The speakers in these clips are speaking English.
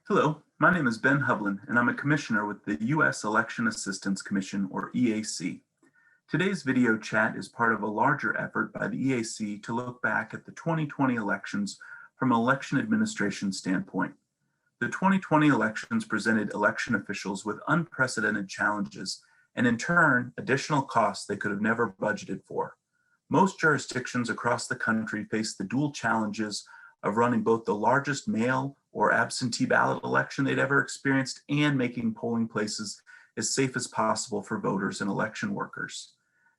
Hello, my name is Ben Hublin, and I'm a commissioner with the U.S. Election Assistance Commission, or EAC. Today's video chat is part of a larger effort by the EAC to look back at the 2020 elections from an election administration standpoint. The 2020 elections presented election officials with unprecedented challenges and, in turn, additional costs they could have never budgeted for. Most jurisdictions across the country face the dual challenges of running both the largest mail or absentee ballot election they'd ever experienced and making polling places as safe as possible for voters and election workers.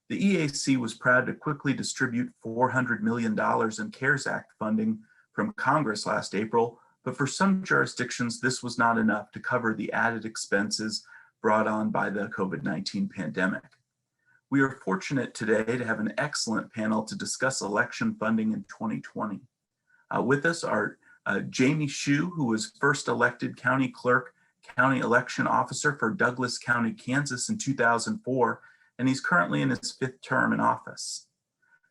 The EAC was proud to quickly distribute $400 million in CARES Act funding from Congress last April, but for some jurisdictions, this was not enough to cover the added expenses brought on by the COVID-19 pandemic. We are fortunate today to have an excellent panel to discuss election funding in 2020. With us are Jamie Hsu, who was first elected county clerk, county election officer for Douglas County, Kansas in 2004, and he's currently in his 5th term in office.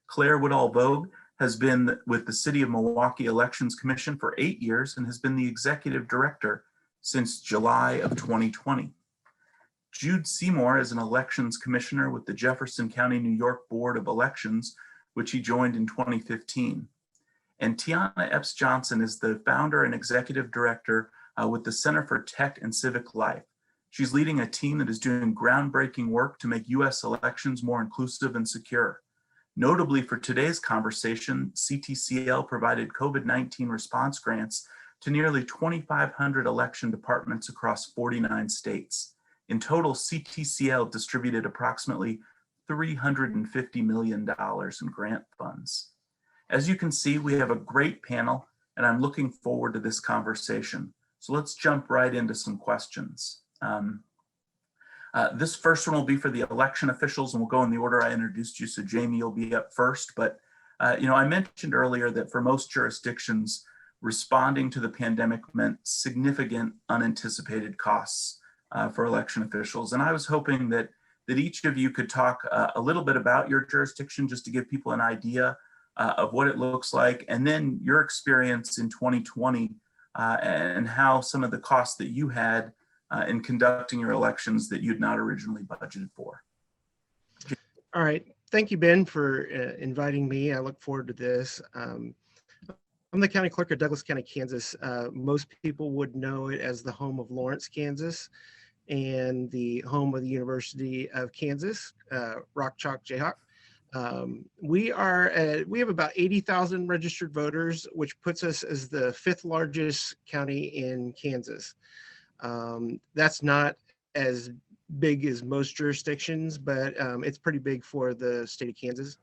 Claire Woodall-Vogue has been with the City of Milwaukee Elections Commission for 8 years and has been the executive director since July of 2020. Jude Seymour is an elections commissioner with the Jefferson County, New York Board of Elections, which he joined in 2015. And Tiana Epps Johnson is the founder and executive director with the Center for Tech and Civic Life. She's leading a team that is doing groundbreaking work to make U.S. elections more inclusive and secure. Notably for today's conversation, CTCL provided COVID-19 response grants to nearly 2,500 election departments across 49 states. In total, CTCL distributed approximately $350 million in grant funds. As you can see, we have a great panel, and I'm looking forward to this conversation. So let's jump right into some questions. This first one will be for the election officials, and we'll go in the order I introduced you. So Jamie, you'll be up first. But I mentioned earlier that for most jurisdictions, responding to the pandemic meant significant unanticipated costs for election officials. And I was hoping that each of you could talk a little bit about your jurisdiction, just to give people an idea of what it looks like, and then your experience in 2020 and how some of the costs that you had in conducting your elections that you'd not originally budgeted for. All right. Thank you, Ben, for inviting me. I look forward to this. I'm the county clerk of Douglas County, Kansas. Most people would know it as the home of Lawrence, Kansas, and the home of the University of Kansas, Rock Chalk Jayhawk. We have about 80,000 registered voters, which puts us as the 5th largest county in Kansas. That's not as big as most jurisdictions, but it's pretty big for the state of Kansas.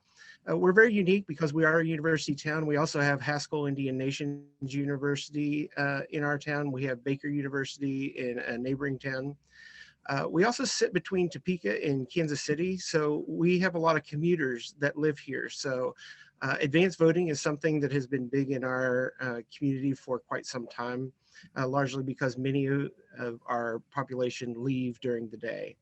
We're very unique because we are a university town. We also have Haskell Indian Nations University in our town. We have Baker University in a neighboring town. We also sit between Topeka and Kansas City, so we have a lot of commuters that live here. So advanced voting is something that has been big in our community for quite some time, largely because many of our population leave during the day.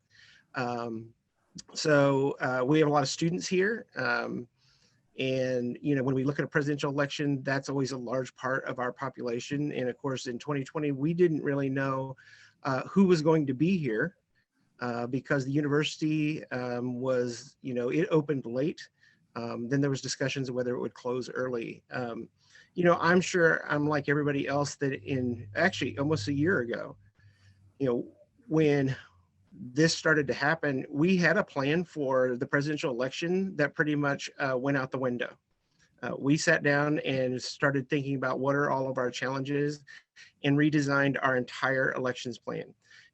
So we have a lot of students here. And, when we look at a presidential election, that's always a large part of our population. And of course, in 2020, we didn't really know who was going to be here because the university was, it opened late. Then there was discussions of whether it would close early. I'm sure I'm like everybody else that in actually almost a year ago, when this started to happen, we had a plan for the presidential election that pretty much went out the window. We sat down and started thinking about what are all of our challenges and redesigned our entire elections plan.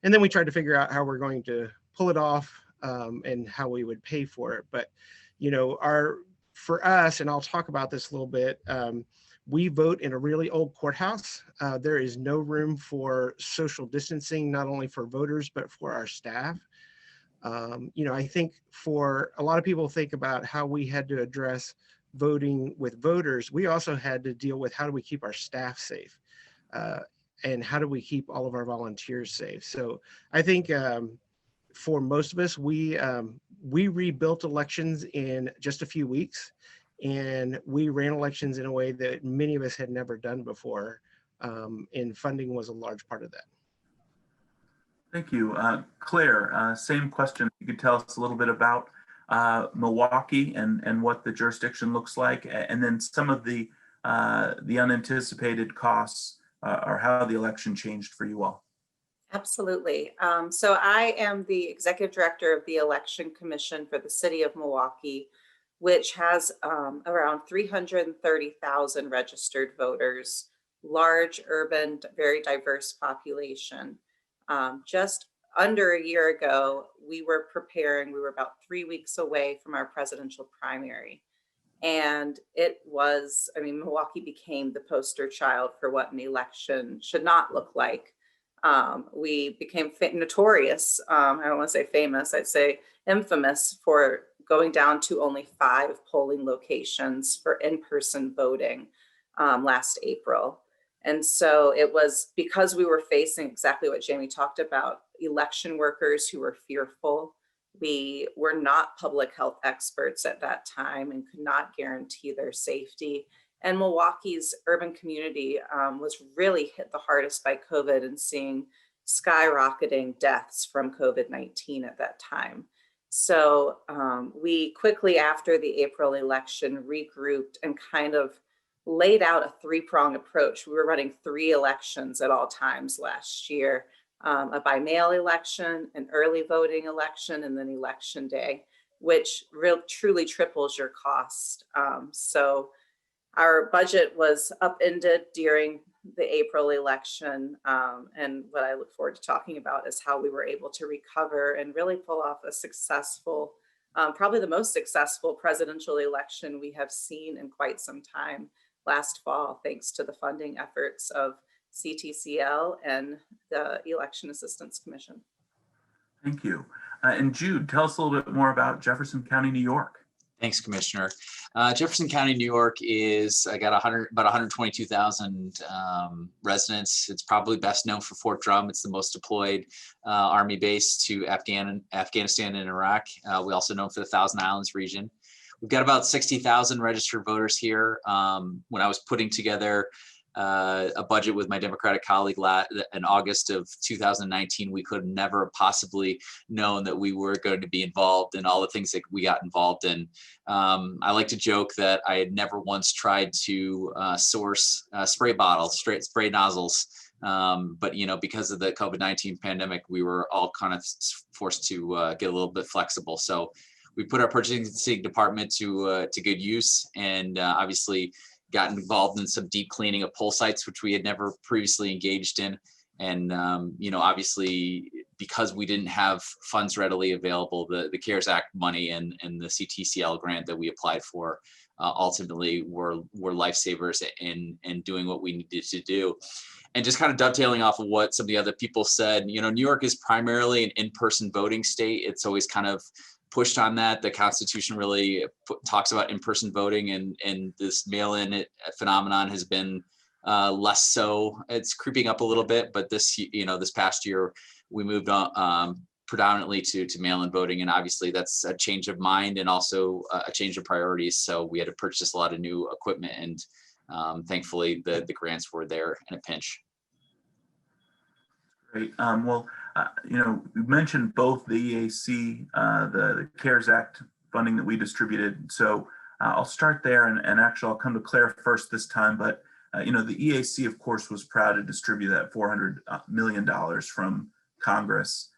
And then we tried to figure out how we're going to pull it off and how we would pay for it. But, for us, and I'll talk about this a little bit, we vote in a really old courthouse. There is no room for social distancing, not only for voters, but for our staff. I think for a lot of people think about how we had to address voting with voters, we also had to deal with how do we keep our staff safe and how do we keep all of our volunteers safe. So I think for most of us, we rebuilt elections in just a few weeks, and we ran elections in a way that many of us had never done before. and funding was a large part of that. Thank you. Claire, same question. You could tell us a little bit about Milwaukee and what the jurisdiction looks like, and then some of the unanticipated costs or how the election changed for you all. Absolutely. So I am the executive director of the Election Commission for the city of Milwaukee, which has around 330,000 registered voters, large, urban, very diverse population. Just under a year ago, we were about 3 weeks away from our presidential primary. And it was, Milwaukee became the poster child for what an election should not look like. We became notorious, I don't want to say famous, I'd say infamous for going down to only 5 polling locations for in-person voting last April. And so it was because we were facing exactly what Jamie talked about, election workers who were fearful. We were not public health experts at that time and could not guarantee their safety. And Milwaukee's urban community was really hit the hardest by COVID and seeing skyrocketing deaths from COVID-19 at that time. So we quickly after the April election regrouped and kind of laid out a 3-prong approach. We were running 3 elections at all times last year, a by-mail election, an early voting election, and then election day, which truly triples your cost. So our budget was upended during the April election. And what I look forward to talking about is how we were able to recover and really pull off a successful, probably the most successful presidential election we have seen in quite some time last fall, thanks to the funding efforts of CTCL and the Election Assistance Commission. Thank you. And Jude, tell us a little bit more about Jefferson County, New York. Thanks, Commissioner. Jefferson County, New York is got about 122,000 residents. It's probably best known for Fort Drum. It's the most deployed Army base to Afghanistan and Iraq. We also known for the Thousand Islands region. We've got about 60,000 registered voters here. When I was putting together a budget with my Democratic colleague in August of 2019, we could never possibly known that we were going to be involved in all the things that we got involved in. I like to joke that I had never once tried to source spray bottles, spray nozzles. But because of the COVID-19 pandemic, we were all kind of forced to get a little bit flexible. So we put our purchasing department to good use, and obviously got involved in some deep cleaning of poll sites, which we had never previously engaged in. And, obviously, because we didn't have funds readily available, the CARES Act money and the CTCL grant that we applied for ultimately were lifesavers in doing what we needed to do. And just kind of dovetailing off of what some of the other people said, New York is primarily an in-person voting state. It's always kind of pushed on that. The Constitution really talks about in-person voting, and this mail-in phenomenon has been less so. It's creeping up a little bit, but this past year we moved on predominantly to mail-in voting, and obviously that's a change of mind and also a change of priorities. So we had to purchase a lot of new equipment, and thankfully the grants were there in a pinch. Great. You mentioned both the EAC, the CARES Act funding that we distributed. So I'll start there, and actually I'll come to Claire first this time. But the EAC, of course, was proud to distribute that $400 million from Congress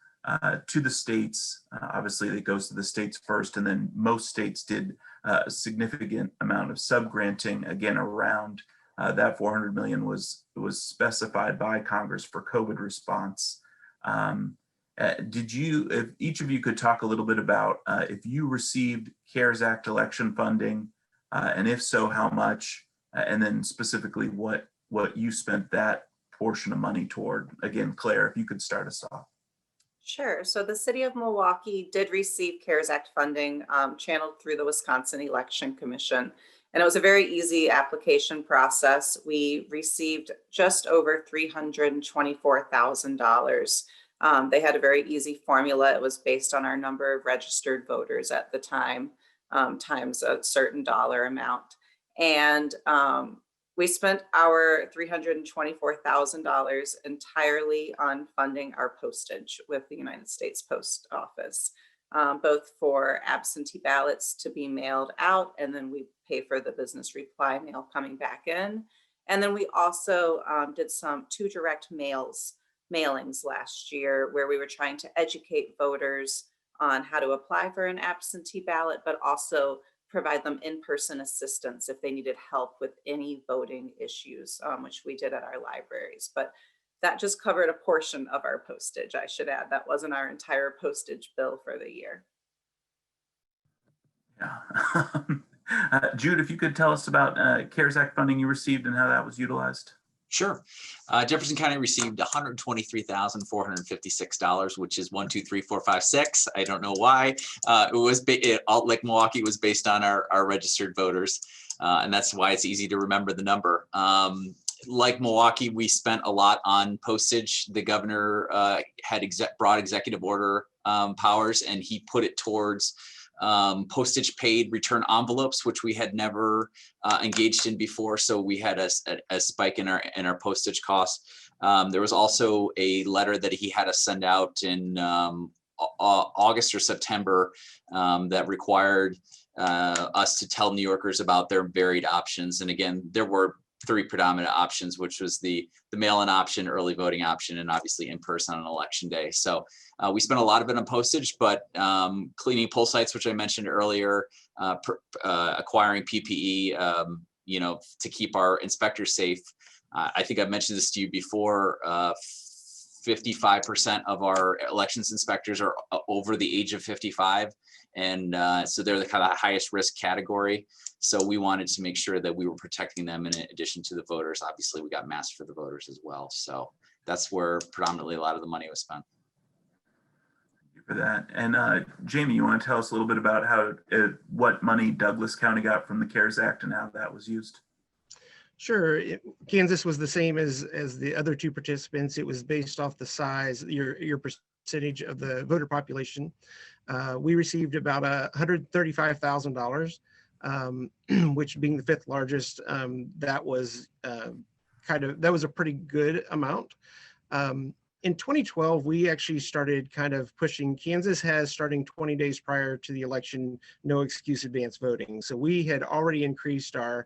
to the states. Obviously, it goes to the states first, and then most states did a significant amount of subgranting again around. That $400 million was specified by Congress for COVID response. If each of you could talk a little bit about if you received CARES Act election funding, and if so, how much, and then specifically what you spent that portion of money toward. Again, Claire, if you could start us off. Sure. So the city of Milwaukee did receive CARES Act funding channeled through the Wisconsin Election Commission. And it was a very easy application process. We received just over $324,000. They had a very easy formula. It was based on our number of registered voters at the time, times a certain dollar amount. And We spent our $324,000 entirely on funding our postage with the United States Post Office, both for absentee ballots to be mailed out, and then we pay for the business reply mail coming back in. And then we also did two direct mailings last year where we were trying to educate voters on how to apply for an absentee ballot, but also provide them in-person assistance if they needed help with any voting issues, which we did at our libraries. But that just covered a portion of our postage, I should add. That wasn't our entire postage bill for the year. Yeah. Jude, if you could tell us about CARES Act funding you received and how that was utilized. Sure. Jefferson County received $123,456, which is 1, 2, 3, 4, 5, 6. I don't know why. Lake Milwaukee was based on our registered voters, and that's why it's easy to remember the number. Like Milwaukee, we spent a lot on postage. The governor had broad executive order powers, and he put it towards postage paid return envelopes, which we had never engaged in before. So we had a spike in our postage costs. There was also a letter that he had us send out in August or September that required us to tell New Yorkers about their varied options. And again, there were 3 predominant options, which was the mail-in option, early voting option, and obviously in person on election day. So we spent a lot of it on postage, but cleaning poll sites, which I mentioned earlier, acquiring PPE, to keep our inspectors safe. I think I've mentioned this to you before. 55% of our elections inspectors are over the age of 55. And so they're the kind of highest risk category. So we wanted to make sure that we were protecting them in addition to the voters. Obviously, we got masks for the voters as well. So that's where predominantly a lot of the money was spent. Thank you for that. And Jamie, you want to tell us a little bit about what money Douglas County got from the CARES Act and how that was used? Sure. Kansas was the same as the other 2 participants. It was based off the size, your percentage of the voter population. We received about $135,000, which being the 5th largest, that was a pretty good amount. In 2012, we actually started kind of pushing. Kansas has, starting 20 days prior to the election, no excuse advance voting. So we had already increased our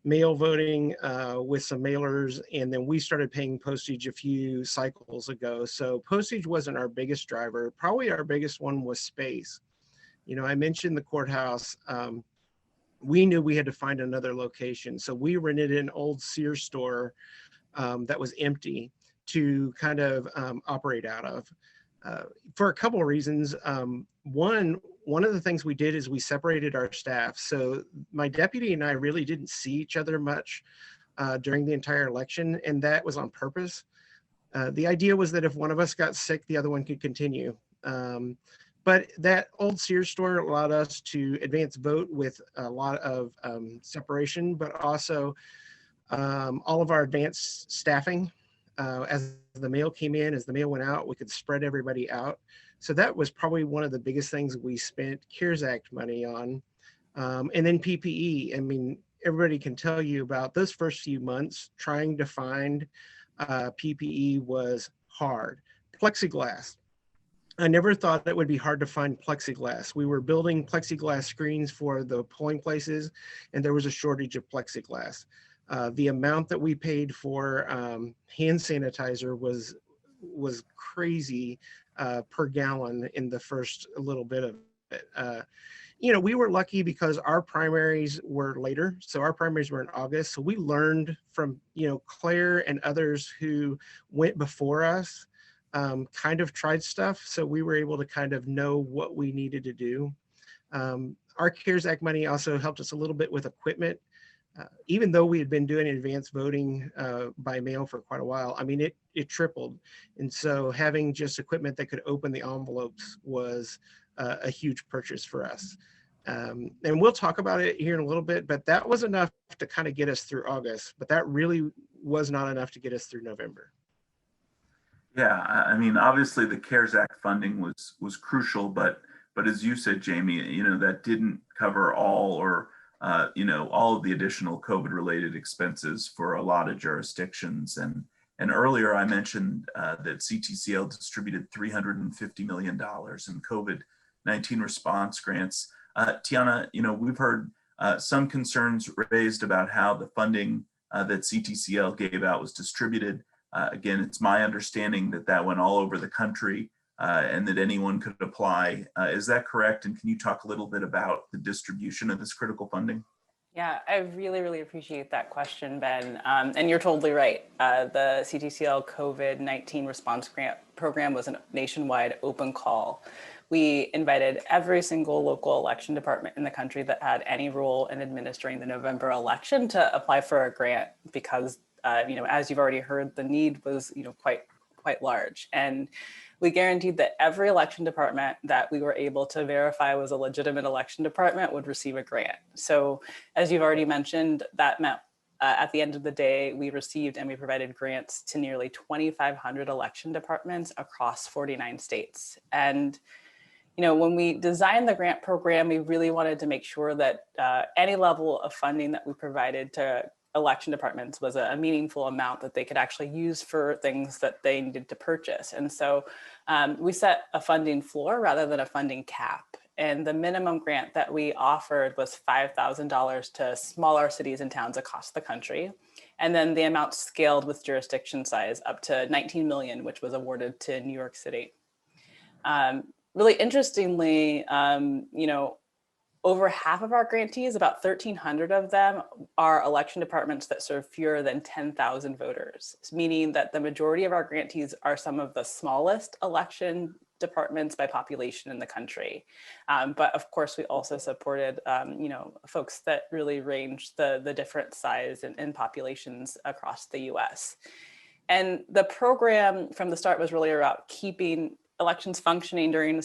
mail voting with some mailers, and then we started paying postage a few cycles ago. So postage wasn't our biggest driver. Probably our biggest one was space. I mentioned the courthouse. We knew we had to find another location. So we rented an old Sears store that was empty to kind of operate out of for a couple of reasons. One of the things we did is we separated our staff. So my deputy and I really didn't see each other much during the entire election, and that was on purpose. The idea was that if one of us got sick, the other one could continue. But that old Sears store allowed us to advance vote with a lot of separation, but also all of our advanced staffing. As the mail came in, as the mail went out, we could spread everybody out. So that was probably one of the biggest things we spent CARES Act money on. And then PPE. I mean, everybody can tell you about those first few months. Trying to find PPE was hard. Plexiglass. I never thought it would be hard to find plexiglass. We were building plexiglass screens for the polling places, and there was a shortage of plexiglass. The amount that we paid for hand sanitizer was crazy per gallon in the first little bit of it. We were lucky because our primaries were later. So our primaries were in August. So we learned from, Claire and others who went before us, kind of tried stuff. So we were able to kind of know what we needed to do. Our CARES Act money also helped us a little bit with equipment. Even though we had been doing advanced voting by mail for quite a while, I mean, it tripled. And so having just equipment that could open the envelopes was a huge purchase for us. And we'll talk about it here in a little bit, but that was enough to kind of get us through August, but that really was not enough to get us through November. Yeah, I mean, obviously the CARES Act funding was crucial, but as you said, Jamie, that didn't cover all or all of the additional COVID-related expenses for a lot of jurisdictions. And earlier I mentioned that CTCL distributed $350 million in COVID-19 response grants. Tiana, we've heard some concerns raised about how the funding that CTCL gave out was distributed. Again, it's my understanding that that went all over the country and that anyone could apply. Is that correct? And can you talk a little bit about the distribution of this critical funding? Yeah, I really, really appreciate that question, Ben. And you're totally right. The CTCL COVID-19 response grant program was a nationwide open call. We invited every single local election department in the country that had any role in administering the November election to apply for a grant because, as you've already heard, the need was, quite large. And we guaranteed that every election department that we were able to verify was a legitimate election department would receive a grant. So as you've already mentioned, that meant at the end of the day, we received and we provided grants to nearly 2,500 election departments across 49 states. And when we designed the grant program, we really wanted to make sure that any level of funding that we provided to election departments was a meaningful amount that they could actually use for things that they needed to purchase. And so we set a funding floor rather than a funding cap. And the minimum grant that we offered was $5,000 to smaller cities and towns across the country. And then the amount scaled with jurisdiction size up to 19 million, which was awarded to New York City. Really interestingly, over half of our grantees, about 1,300 of them, are election departments that serve fewer than 10,000 voters, meaning that the majority of our grantees are some of the smallest election departments by population in the country. But of course, we also supported, folks that really range the different size and populations across the US. And the program from the start was really about keeping elections functioning during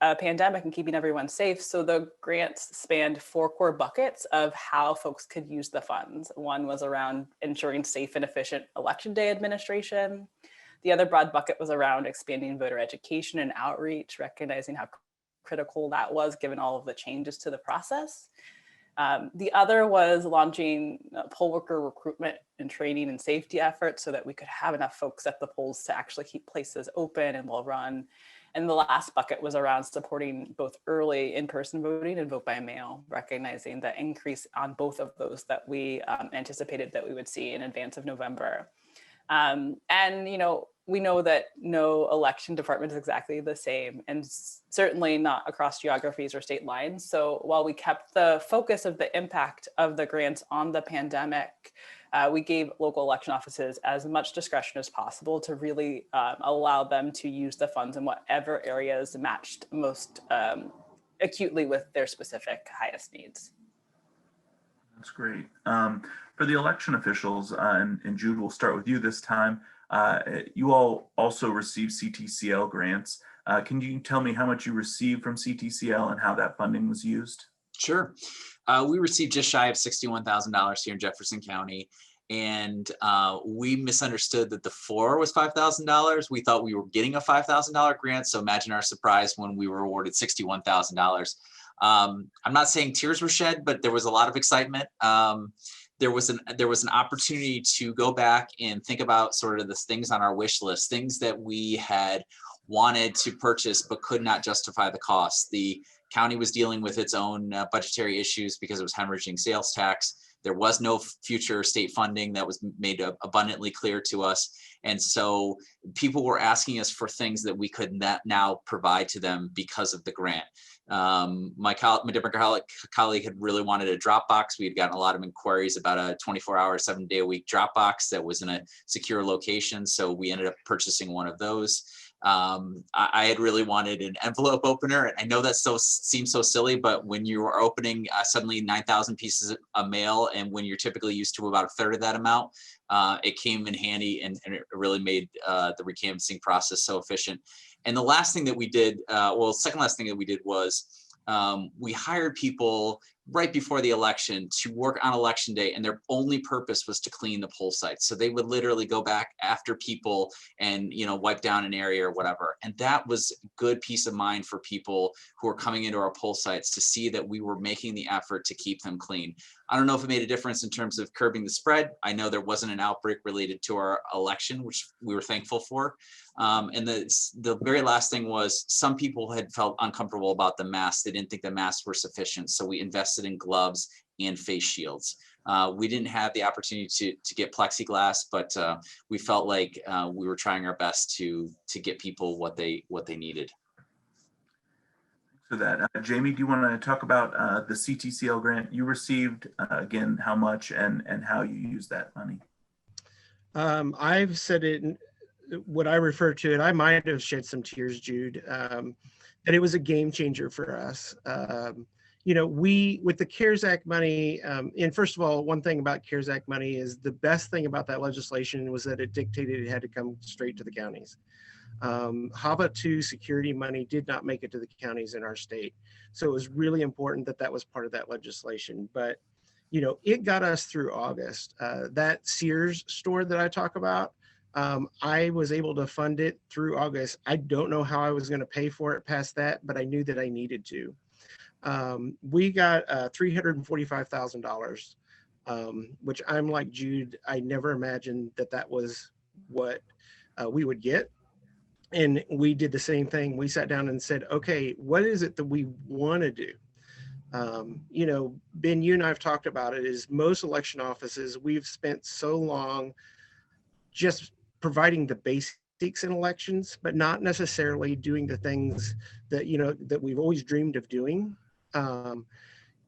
a pandemic and keeping everyone safe. So the grants spanned 4 core buckets of how folks could use the funds. One was around ensuring safe and efficient election day administration. The other broad bucket was around expanding voter education and outreach, recognizing how critical that was given all of the changes to the process. The other was launching poll worker recruitment and training and safety efforts so that we could have enough folks at the polls to actually keep places open and well run. And the last bucket was around supporting both early in-person voting and vote by mail, recognizing the increase on both of those that we anticipated that we would see in advance of November. We know that no election department is exactly the same, and certainly not across geographies or state lines. So while we kept the focus of the impact of the grants on the pandemic, we gave local election offices as much discretion as possible to really allow them to use the funds in whatever areas matched most acutely with their specific highest needs. That's great. For the election officials, and Jude, we'll start with you this time. You all also receive CTCL grants. Can you tell me how much you received from CTCL and how that funding was used? Sure. We received just shy of $61,000 here in Jefferson County. And we misunderstood that the floor was $5,000. We thought we were getting a $5,000 grant. So imagine our surprise when we were awarded $61,000. I'm not saying tears were shed, but there was a lot of excitement. There was an opportunity to go back and think about sort of the things on our wish list, things that we had wanted to purchase but could not justify the cost. The county was dealing with its own budgetary issues because it was hemorrhaging sales tax. There was no future state funding that was made abundantly clear to us. And so people were asking us for things that we could now provide to them because of the grant. My Democratic colleague had really wanted a Dropbox. We had gotten a lot of inquiries about a 24-hour, 7-day-a-week Dropbox that was in a secure location. So we ended up purchasing one of those. I had really wanted an envelope opener. I know that seems so silly, but when you are opening suddenly 9,000 pieces of mail, and when you're typically used to about a third of that amount, it came in handy and it really made the recanvassing process so efficient. And the last thing that we did, second last thing that we did was we hired people right before the election to work on election day, and their only purpose was to clean the poll sites. So they would literally go back after people and, you know, wipe down an area or whatever. And that was good peace of mind for people who are coming into our poll sites to see that we were making the effort to keep them clean. I don't know if it made a difference in terms of curbing the spread. I know there wasn't an outbreak related to our election, which we were thankful for. And the very last thing was some people had felt uncomfortable about the masks. They didn't think the masks were sufficient. So we invested in gloves and face shields. We didn't have the opportunity to get plexiglass, but we felt like we were trying our best to get people what they needed. For that. Jamie, do you want to talk about the CTCL grant you received, again, how much and how you use that money? I've said it, what I refer to it, I might have shed some tears, Jude, that it was a game changer for us. You know, with the CARES Act money, and first of all, one thing about CARES Act money is the best thing about that legislation was that it dictated it had to come straight to the counties. HAVA 2 security money did not make it to the counties in our state. So it was really important that that was part of that legislation. But, you know, it got us through August. That Sears store that I talk about, I was able to fund it through August. I don't know how I was going to pay for it past that, but I knew that I needed to. We got $345,000, which I'm like Jude, I never imagined that that was what we would get. And we did the same thing. We sat down and said, okay, what is it that we want to do? You know, Ben, you and I have talked about it, is most election offices, we've spent so long just providing the basics in elections, but not necessarily doing the things that, you know, that we've always dreamed of doing.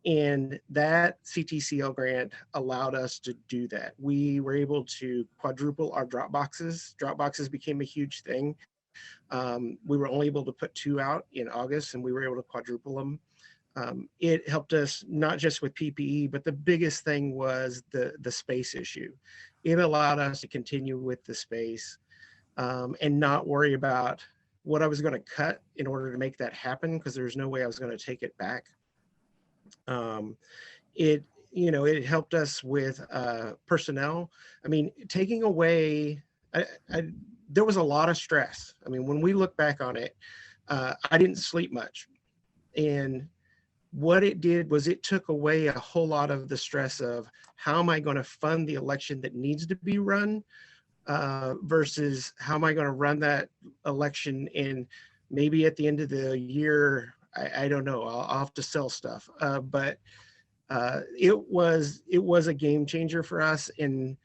And that CTCL grant allowed us to do that. We were able to quadruple our drop boxes. Drop boxes became a huge thing. We were only able to put 2 out in August, and we were able to quadruple them. It helped us not just with PPE, but the biggest thing was the space issue. It allowed us to continue with the space and not worry about what I was going to cut in order to make that happen, because there's no way I was going to take it back. It helped us with personnel. I mean, taking away, there was a lot of stress. I mean, when we look back on it, I didn't sleep much. And what it did was it took away a whole lot of the stress of how am I going to fund the election that needs to be run versus how am I going to run that election, and maybe at the end of the year, I don't know, I'll have to sell stuff. But it was a game changer for us, and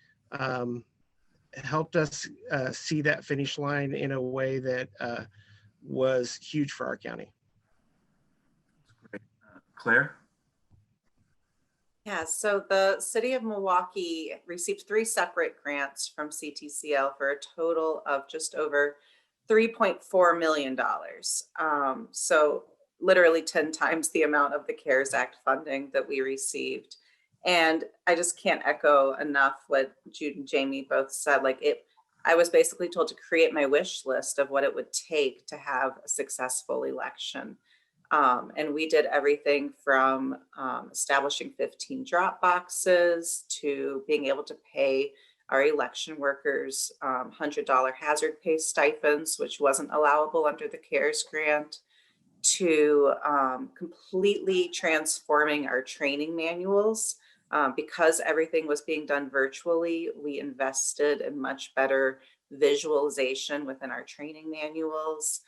helped us see that finish line in a way that was huge for our county. Great. Claire? Yeah, so the city of Milwaukee received 3 separate grants from CTCL for a total of just over $3.4 million. So literally 10 times the amount of the CARES Act funding that we received. And I just can't echo enough what Jude and Jamie both said. Like, I was basically told to create my wish list of what it would take to have a successful election. And we did everything from establishing 15 drop boxes to being able to pay our election workers $100 hazard pay stipends, which wasn't allowable under the CARES grant, to completely transforming our training manuals. Because everything was being done virtually, we invested in much better visualization within our training manuals.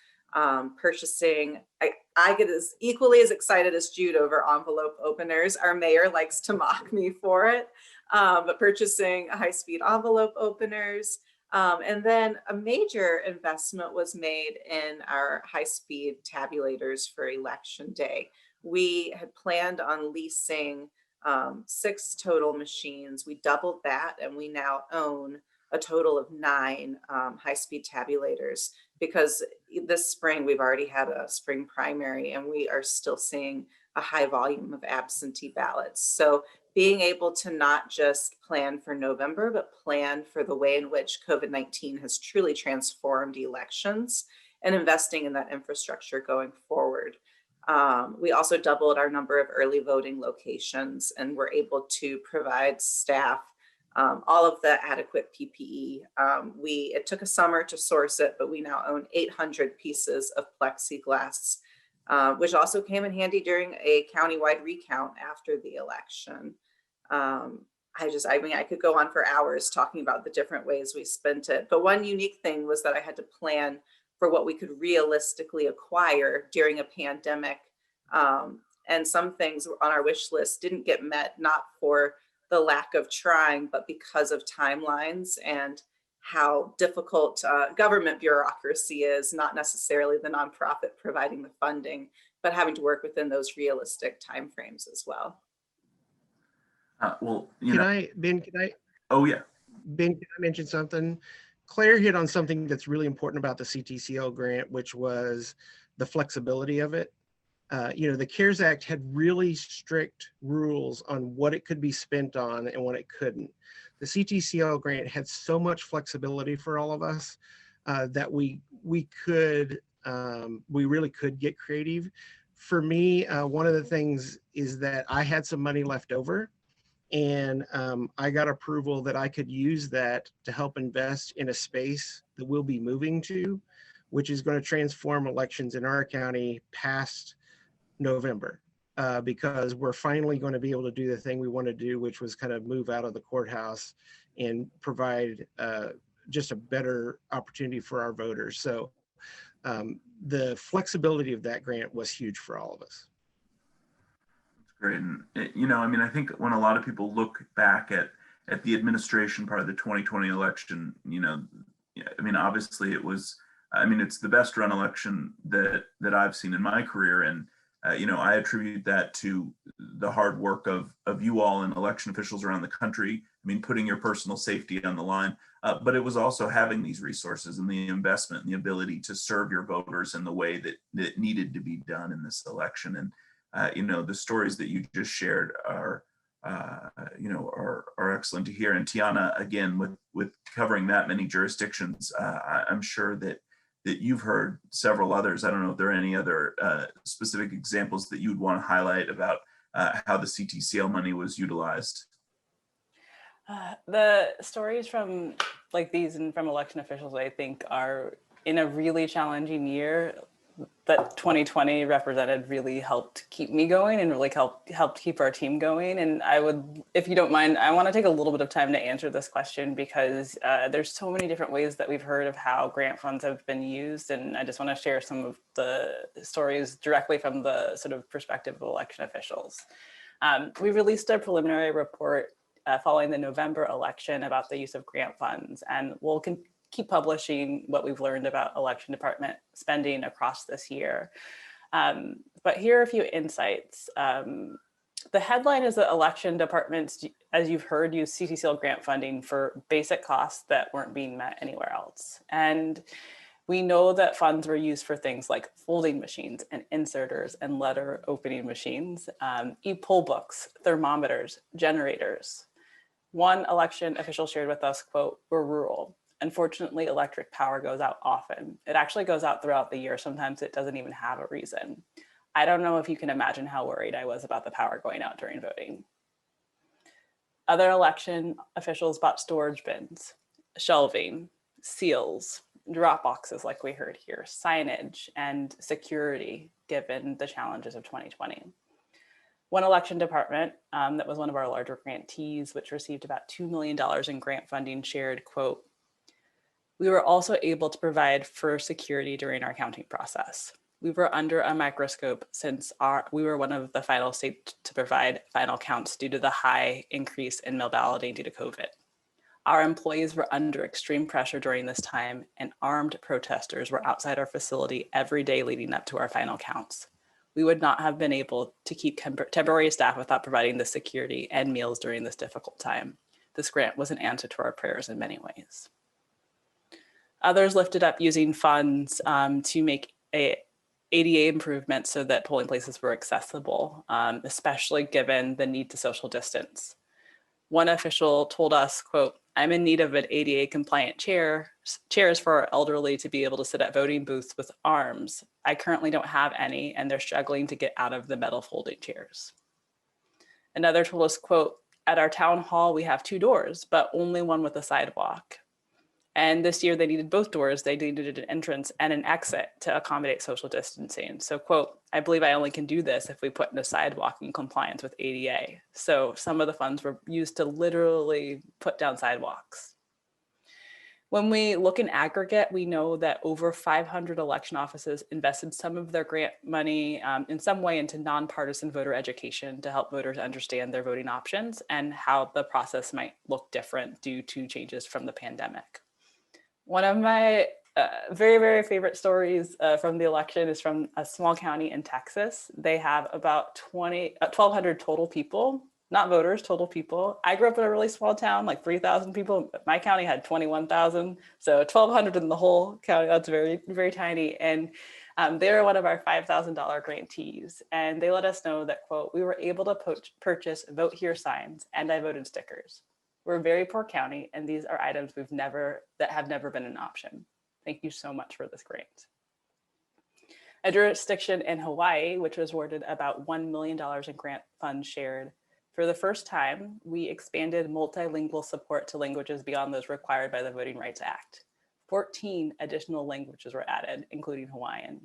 Purchasing, I get as equally as excited as Jude over envelope openers. Our mayor likes to mock me for it, but purchasing high-speed envelope openers. And then a major investment was made in our high-speed tabulators for election day. We had planned on leasing 6 total machines. We doubled that, and we now own a total of 9 high-speed tabulators, because this spring we've already had a spring primary and we are still seeing a high volume of absentee ballots. So being able to not just plan for November, but plan for the way in which COVID-19 has truly transformed elections, and investing in that infrastructure going forward. We also doubled our number of early voting locations and were able to provide staff all of the adequate PPE. It took a summer to source it, but we now own 800 pieces of plexiglass, which also came in handy during a countywide recount after the election. I mean, I could go on for hours talking about the different ways we spent it, but one unique thing was that I had to plan for what we could realistically acquire during a pandemic. And some things on our wish list didn't get met, not for the lack of trying, but because of timelines and how difficult government bureaucracy is, not necessarily the nonprofit providing the funding, but having to work within those realistic timeframes as well. Well, Ben, oh yeah. Ben, can I mention something? Claire hit on something that's really important about the CTCL grant, which was the flexibility of it. The CARES Act had really strict rules on what it could be spent on and what it couldn't. The CTCL grant had so much flexibility for all of us that we really could get creative. For me, one of the things is that I had some money left over, and I got approval that I could use that to help invest in a space that we'll be moving to, which is going to transform elections in our county past November, because we're finally going to be able to do the thing we want to do, which was kind of move out of the courthouse and provide just a better opportunity for our voters. So the flexibility of that grant was huge for all of us. Great. And, I mean, I think when a lot of people look back at the administration part of the 2020 election, I mean, obviously it's the best run election that I've seen in my career. And, I attribute that to the hard work of you all and election officials around the country. I mean, putting your personal safety on the line, but it was also having these resources and the investment and the ability to serve your voters in the way that needed to be done in this election. And, the stories that you just shared are excellent to hear. And Tiana, again, with covering that many jurisdictions, I'm sure that you've heard several others. I don't know if there are any other specific examples that you'd want to highlight about how the CTCL money was utilized. The stories from these and from election officials, I think, are in a really challenging year that 2020 represented really helped keep me going and really helped keep our team going. And I would, if you don't mind, I want to take a little bit of time to answer this question because there's so many different ways that we've heard of how grant funds have been used. And I just want to share some of the stories directly from the sort of perspective of election officials. We released a preliminary report following the November election about the use of grant funds, and we'll keep publishing what we've learned about election department spending across this year. But here are a few insights. The headline is that election departments, as you've heard, use CTCL grant funding for basic costs that weren't being met anywhere else. And we know that funds were used for things like folding machines and inserters and letter opening machines, e-poll books, thermometers, generators. One election official shared with us, quote, "We're rural. Unfortunately, electric power goes out often. It actually goes out throughout the year. Sometimes it doesn't even have a reason. I don't know if you can imagine how worried I was about the power going out during voting." Other election officials bought storage bins, shelving, seals, drop boxes like we heard here, signage, and security given the challenges of 2020. One election department that was one of our larger grantees, which received about $2 million in grant funding, shared, quote, "We were also able to provide for security during our counting process. We were under a microscope since we were one of the final states to provide final counts due to the high increase in mobility due to COVID. Our employees were under extreme pressure during this time, and armed protesters were outside our facility every day leading up to our final counts. We would not have been able to keep temporary staff without providing the security and meals during this difficult time. This grant was an answer to our prayers in many ways." Others lifted up using funds to make ADA improvements so that polling places were accessible, especially given the need to social distance. One official told us, quote, "I'm in need of an ADA compliant chairs for our elderly to be able to sit at voting booths with arms I currently don't have any, and they're struggling to get out of the metal folding chairs. Another told us, quote, at our town hall, we have 2 doors, but only one with a sidewalk. And this year they needed both doors. They needed an entrance and an exit to accommodate social distancing. So, quote, I believe I only can do this if we put in a sidewalk in compliance with ADA. So some of the funds were used to literally put down sidewalks. When we look in aggregate, we know that over 500 election offices invested some of their grant money in some way into nonpartisan voter education to help voters understand their voting options and how the process might look different due to changes from the pandemic. One of my very, very favorite stories from the election is from a small county in Texas. They have about 1,200 total people. Not voters, total people. I grew up in a really small town, like 3,000 people. My county had 21,000. So 1,200 in the whole county, that's very, very tiny. And they were one of our $5,000 grantees. And they let us know that, quote, we were able to purchase vote here signs and I voted stickers. We're a very poor county and these are items that have never been an option. Thank you so much for this grant. A jurisdiction in Hawaii, which was awarded about $1 million in grant funds shared. For the first time, we expanded multilingual support to languages beyond those required by the Voting Rights Act. 14 additional languages were added, including Hawaiian.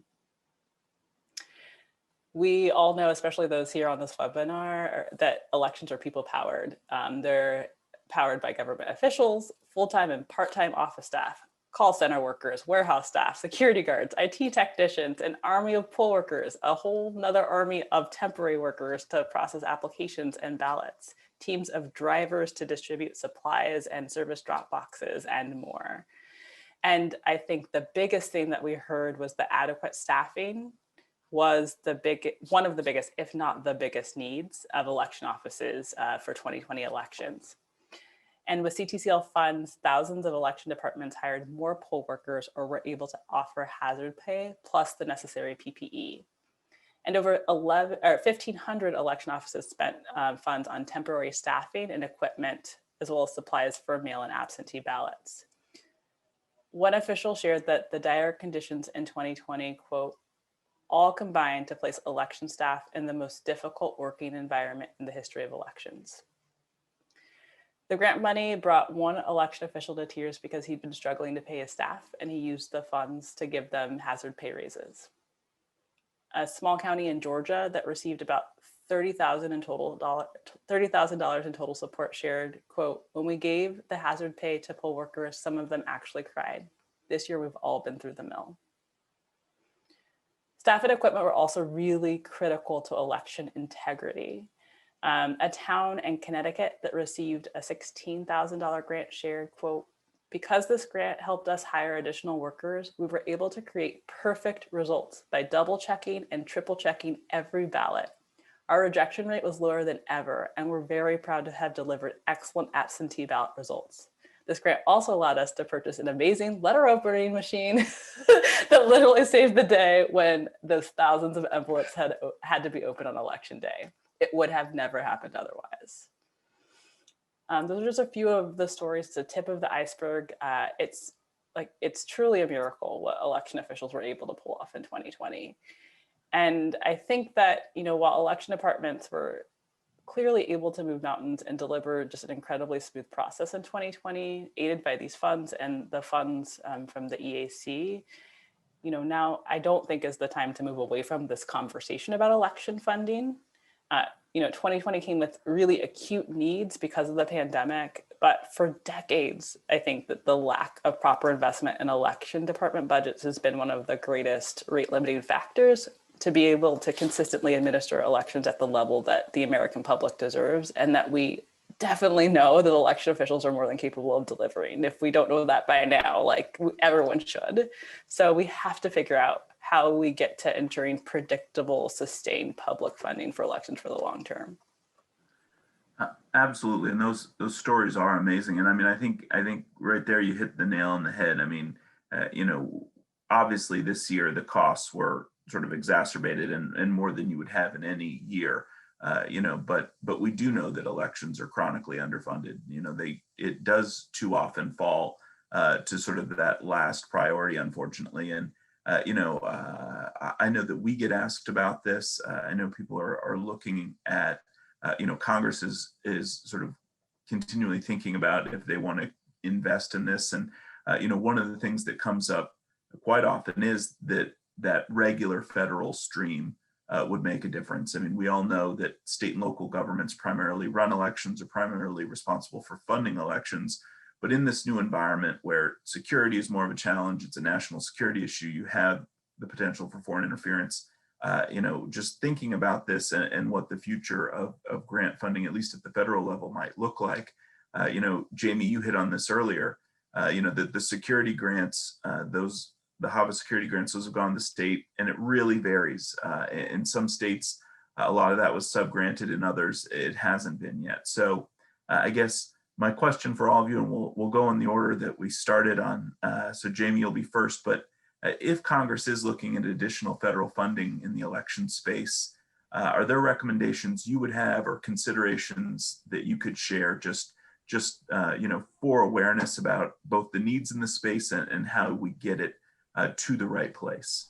We all know, especially those here on this webinar, that elections are people-powered. They're powered by government officials, full-time and part-time office staff, call center workers, warehouse staff, security guards, IT technicians, an army of poll workers, a whole nother army of temporary workers to process applications and ballots, teams of drivers to distribute supplies and service drop boxes, and more. And I think the biggest thing that we heard was the adequate staffing was one of the biggest, if not the biggest needs of election offices for 2020 elections. And with CTCL funds, thousands of election departments hired more poll workers or were able to offer hazard pay plus the necessary PPE. And over 1,500 election offices spent funds on temporary staffing and equipment, as well as supplies for mail and absentee ballots. One official shared that the dire conditions in 2020, quote, all combined to place election staff in the most difficult working environment in the history of elections. The grant money brought one election official to tears because he'd been struggling to pay his staff and he used the funds to give them hazard pay raises. A small county in Georgia that received about $30,000 in total support shared, quote, when we gave the hazard pay to poll workers, some of them actually cried. This year, we've all been through the mill. Staff and equipment were also really critical to election integrity. A town in Connecticut that received a $16,000 grant shared, quote, because this grant helped us hire additional workers, we were able to create perfect results by double checking and triple checking every ballot. Our rejection rate was lower than ever, and we're very proud to have delivered excellent absentee ballot results. This grant also allowed us to purchase an amazing letter opening machine that literally saved the day when those thousands of envelopes had to be opened on election day. It would have never happened otherwise. Those are just a few of the stories, it's the tip of the iceberg. It's truly a miracle what election officials were able to pull off in 2020. And I think that, while election departments were clearly able to move mountains and deliver just an incredibly smooth process in 2020, aided by these funds and the funds from the EAC, now I don't think is the time to move away from this conversation about election funding. 2020 came with really acute needs because of the pandemic, but for decades, I think that the lack of proper investment in election department budgets has been one of the greatest rate limiting factors to be able to consistently administer elections at the level that the American public deserves, and that we definitely know that election officials are more than capable of delivering. If we don't know that by now, everyone should. So we have to figure out how we get to ensuring predictable, sustained public funding for elections for the long term. Absolutely, and those stories are amazing. And I think right there you hit the nail on the head. Obviously this year the costs were sort of exacerbated and more than you would have in any year. But we do know that elections are chronically underfunded. It does too often fall to sort of that last priority, unfortunately. And I know that we get asked about this. I know people are looking at, Congress is sort of continually thinking about if they want to invest in this. And, one of the things that comes up quite often is that regular federal stream would make a difference. I mean, we all know that state and local governments primarily run elections, are primarily responsible for funding elections. But in this new environment where security is more of a challenge, it's a national security issue, you have the potential for foreign interference. Just thinking about this and what the future of grant funding, at least at the federal level, might look like. Jamie, you hit on this earlier. The security grants, the HAVA security grants, those have gone to state, and it really varies. In some states, a lot of that was sub-granted. In others, it hasn't been yet. So I guess my question for all of you, and we'll go in the order that we started on. So Jamie, you'll be first, but if Congress is looking at additional federal funding in the election space, are there recommendations you would have or considerations that you could share just for awareness about both the needs in the space and how we get it to the right place?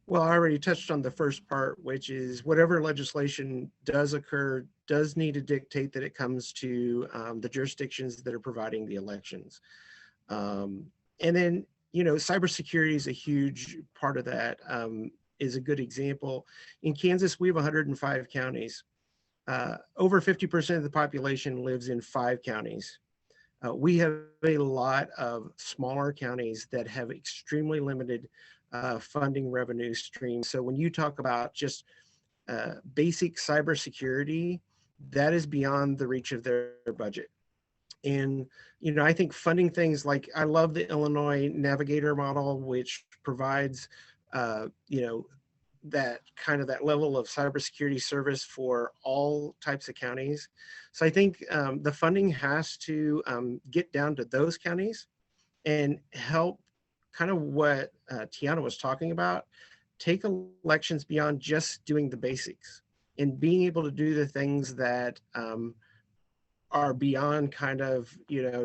Well, I already touched on the first part, which is whatever legislation does occur does need to dictate that it comes to the jurisdictions that are providing the elections. And then, cybersecurity is a huge part of that, is a good example. In Kansas, we have 105 counties. Over 50% of the population lives in 5 counties. We have a lot of smaller counties that have extremely limited funding revenue streams. So when you talk about just basic cybersecurity, that is beyond the reach of their budget. And, I think funding things like, I love the Illinois Navigator model, which provides, that level of cybersecurity service for all types of counties. So I think the funding has to get down to those counties and help kind of what Tiana was talking about, take elections beyond just doing the basics and being able to do the things that are beyond kind of,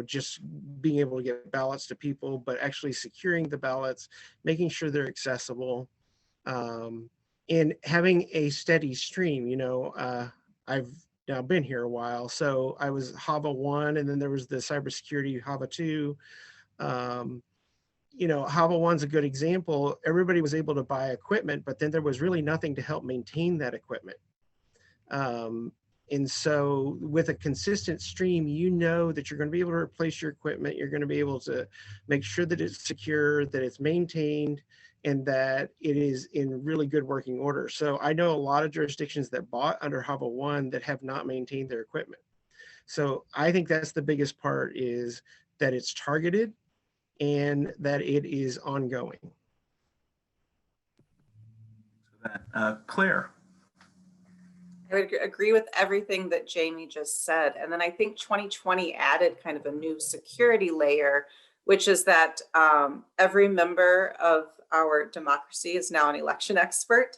just being able to get ballots to people, but actually securing the ballots, making sure they're accessible, and having a steady stream. I've now been here a while, so I was HAVA 1, and then there was the cybersecurity HAVA 2. HAVA 1's a good example. Everybody was able to buy equipment, but then there was really nothing to help maintain that equipment. And so with a consistent stream, that you're going to be able to replace your equipment. You're going to be able to make sure that it's secure, that it's maintained, and that it is in really good working order. So I know a lot of jurisdictions that bought under HAVA 1 that have not maintained their equipment. So I think that's the biggest part, is that it's targeted and that it is ongoing. Claire. I would agree with everything that Jamie just said. And then I think 2020 added kind of a new security layer, which is that every member of our democracy is now an election expert.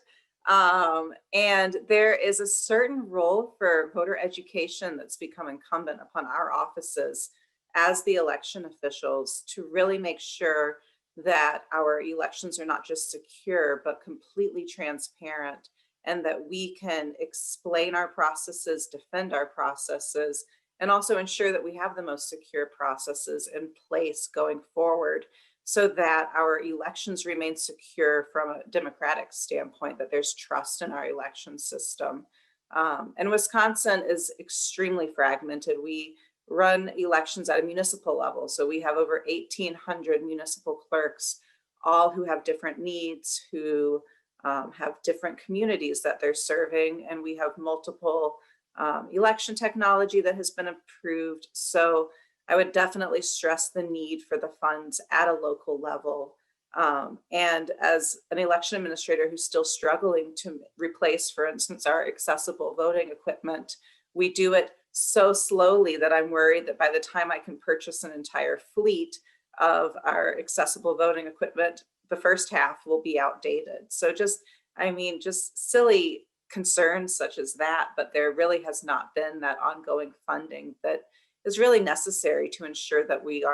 And there is a certain role for voter education that's become incumbent upon our offices as the election officials to really make sure that our elections are not just secure, but completely transparent, and that we can explain our processes, defend our processes, and also ensure that we have the most secure processes in place going forward, so that our elections remain secure from a democratic standpoint, that there's trust in our election system. And Wisconsin is extremely fragmented. We run elections at a municipal level. So we have over 1,800 municipal clerks, all who have different needs, who have different communities that they're serving. And we have multiple election technology that has been approved. So I would definitely stress the need for the funds at a local level. And as an election administrator who's still struggling to replace, for instance, our accessible voting equipment, we do it so slowly that I'm worried that by the time I can purchase an entire fleet of our accessible voting equipment, the first half will be outdated. So just silly concerns such as that, but there really has not been that ongoing funding that is really necessary to ensure that we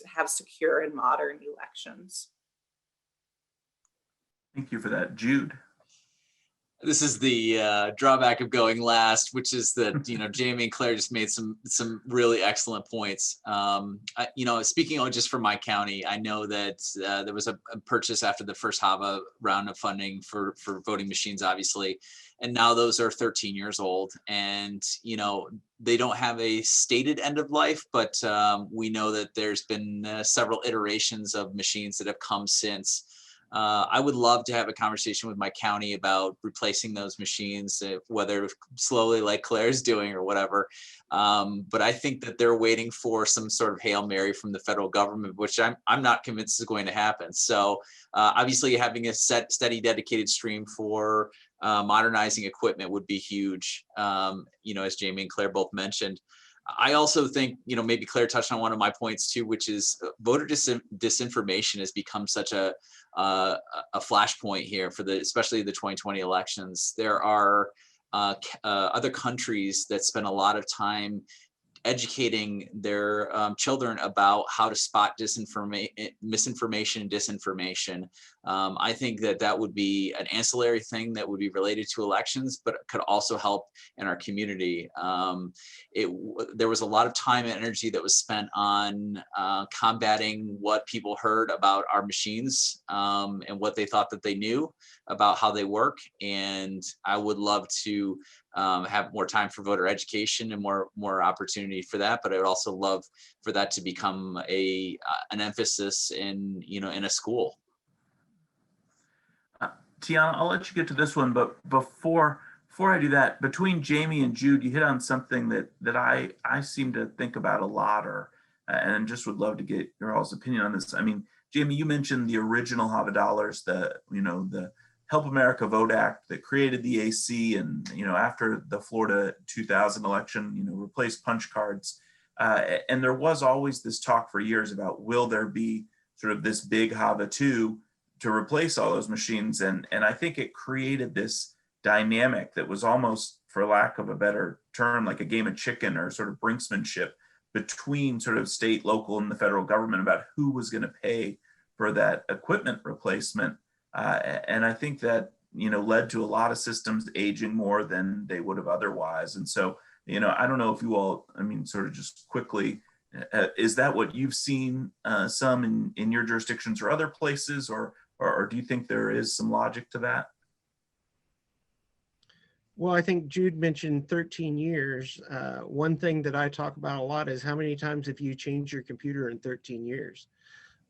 have secure and modern elections. Thank you for that. Jude? This is the drawback of going last, which is that Jamie and Claire just made some really excellent points. Speaking just for my county, I know that there was a purchase after the first HAVA round of funding for voting machines, obviously, and now those are 13 years old, and they don't have a stated end of life, but we know that there's been several iterations of machines that have come since. I would love to have a conversation with my county about replacing those machines, whether slowly like Claire's doing or whatever. But I think that they're waiting for some sort of Hail Mary from the federal government, which I'm not convinced is going to happen. So obviously having a steady dedicated stream for modernizing equipment would be huge, as Jamie and Claire both mentioned. I also think, maybe Claire touched on one of my points too, which is voter disinformation has become such a flashpoint here for especially the 2020 elections. There are other countries that spend a lot of time educating their children about how to spot misinformation and disinformation. I think that would be an ancillary thing that would be related to elections, but could also help in our community. There was a lot of time and energy that was spent on combating what people heard about our machines and what they thought that they knew about how they work. And I would love to have more time for voter education and more opportunity for that. But I would also love for that to become an emphasis in a school. Tiana, I'll let you get to this one, but before I do that, between Jamie and Jude, you hit on something that I seem to think about a lot, and just would love to get your all's opinion on this. I mean, Jamie, you mentioned the original HAVA dollars, the Help America Vote Act that created the AC, and after the Florida 2000 election, replaced punch cards, and there was always this talk for years about, will there be sort of this big HAVA 2 to replace all those machines, and I think it created this dynamic that was almost, for lack of a better term, like a game of chicken or sort of brinksmanship between sort of state, local, and the federal government about who was going to pay for that equipment replacement. And I think that, led to a lot of systems aging more than they would have otherwise. And so, I don't know if you all, sort of just quickly, is that what you've seen some in your jurisdictions or other places, or do you think there is some logic to that? Well, I think Jude mentioned 13 years. One thing that I talk about a lot is how many times have you changed your computer in 13 years?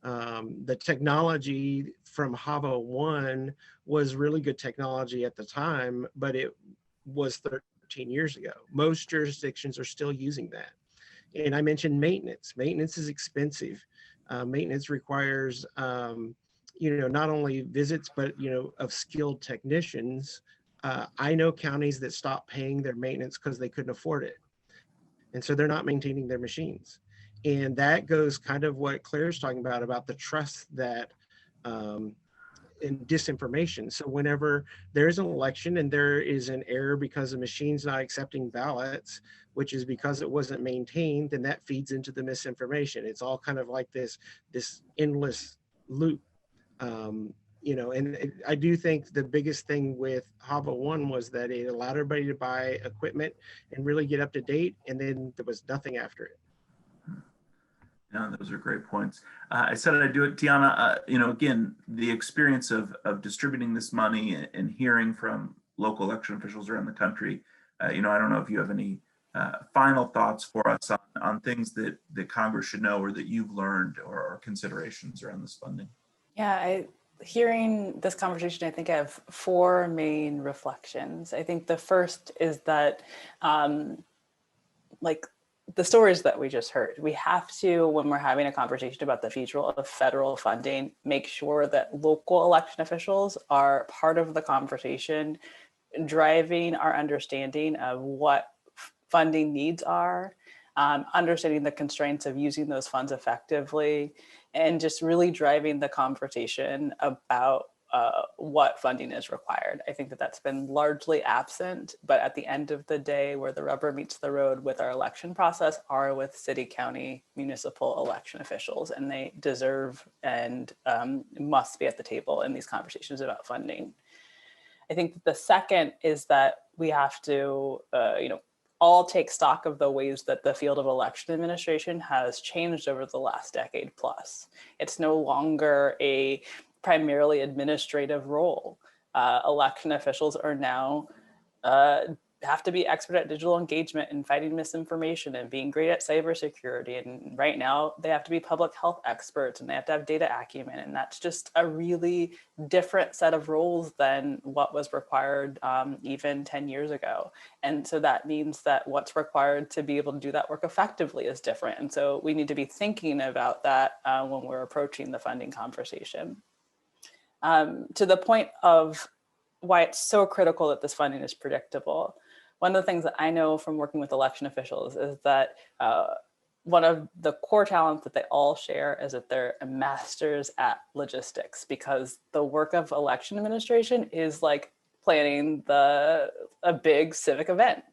The technology from HAVA 1 was really good technology at the time, but it was 13 years ago. Most jurisdictions are still using that. And I mentioned maintenance. Maintenance is expensive. Maintenance requires, not only visits, but, of skilled technicians. I know counties that stopped paying their maintenance because they couldn't afford it. And so they're not maintaining their machines. And that goes kind of what Claire's talking about the trust that in disinformation. So whenever there's an election and there is an error because the machine's not accepting ballots, which is because it wasn't maintained, then that feeds into the misinformation. It's all kind of like this endless loop. I do think the biggest thing with HAVA 1 was that it allowed everybody to buy equipment and really get up to date, and then there was nothing after it. Yeah, those are great points. I said I'd do it, Tiana. Again, the experience of distributing this money and hearing from local election officials around the country. I don't know if you have any final thoughts for us on things that Congress should know or that you've learned or considerations around this funding. Yeah, hearing this conversation, I think I have four main reflections. I think the first is that, the stories that we just heard, we have to, when we're having a conversation about the future of federal funding, make sure that local election officials are part of the conversation, driving our understanding of what funding needs are, understanding the constraints of using those funds effectively, and just really driving the conversation about what funding is required. I think that that's been largely absent, but at the end of the day, where the rubber meets the road with our election process are with city, county, municipal election officials, and they deserve and must be at the table in these conversations about funding. I think that the second is that we have to, all take stock of the ways that the field of election administration has changed over the last decade plus. It's no longer a primarily administrative role. Election officials are now have to be expert at digital engagement and fighting misinformation and being great at cybersecurity. And right now they have to be public health experts and they have to have data acumen. And that's just a really different set of roles than what was required even 10 years ago. And so that means that what's required to be able to do that work effectively is different. And so we need to be thinking about that when we're approaching the funding conversation. To the point of why it's so critical that this funding is predictable. One of the things that I know from working with election officials is that one of the core talents that they all share is that they're masters at logistics, because the work of election administration is like planning a big civic event.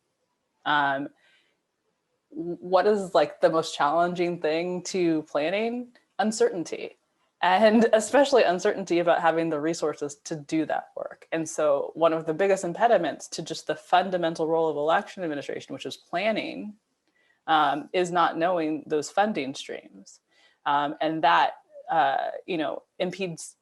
What is like the most challenging thing to planning? Uncertainty. And especially uncertainty about having the resources to do that work. And so one of the biggest impediments to just the fundamental role of election administration, which is planning, is not knowing those funding streams. And that, impedes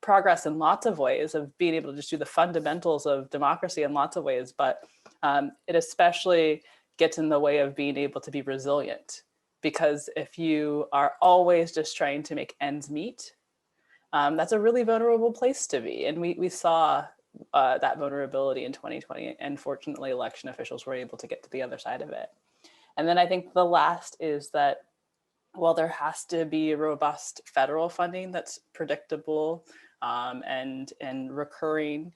progress in lots of ways of being able to just do the fundamentals of democracy in lots of ways, but it especially gets in the way of being able to be resilient. Because if you are always just trying to make ends meet, that's a really vulnerable place to be. And we saw that vulnerability in 2020. And fortunately, election officials were able to get to the other side of it. And then I think the last is that while there has to be robust federal funding that's predictable and recurring,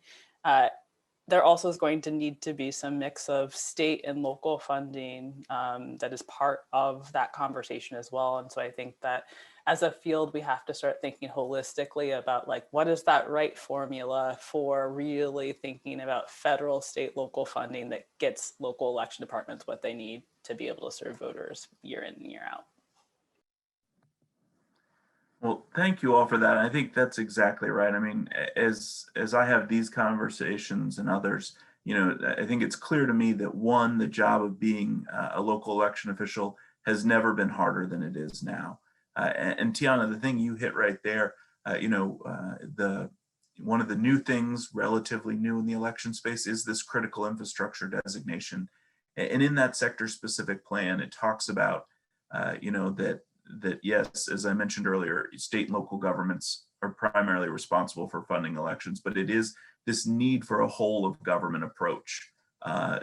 there also is going to need to be some mix of state and local funding that is part of that conversation as well. And so I think that as a field, we have to start thinking holistically about like, what is that right formula for really thinking about federal, state, local funding that gets local election departments what they need to be able to serve voters year in and year out. Well, thank you all for that. I think that's exactly right. I mean, as I have these conversations and others, I think it's clear to me that one, the job of being a local election official has never been harder than it is now. And Tiana, the thing you hit right there, one of the new things, relatively new in the election space, is this critical infrastructure designation. And in that sector-specific plan, it talks about, that yes, as I mentioned earlier, state and local governments are primarily responsible for funding elections, but it is this need for a whole of government approach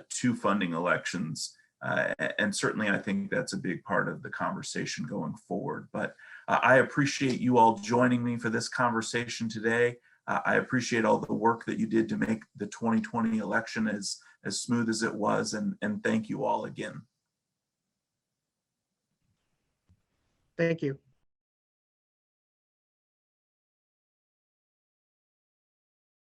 to funding elections. And certainly I think that's a big part of the conversation going forward. But I appreciate you all joining me for this conversation today. I appreciate all the work that you did to make the 2020 election as smooth as it was, and thank you all again. Thank you.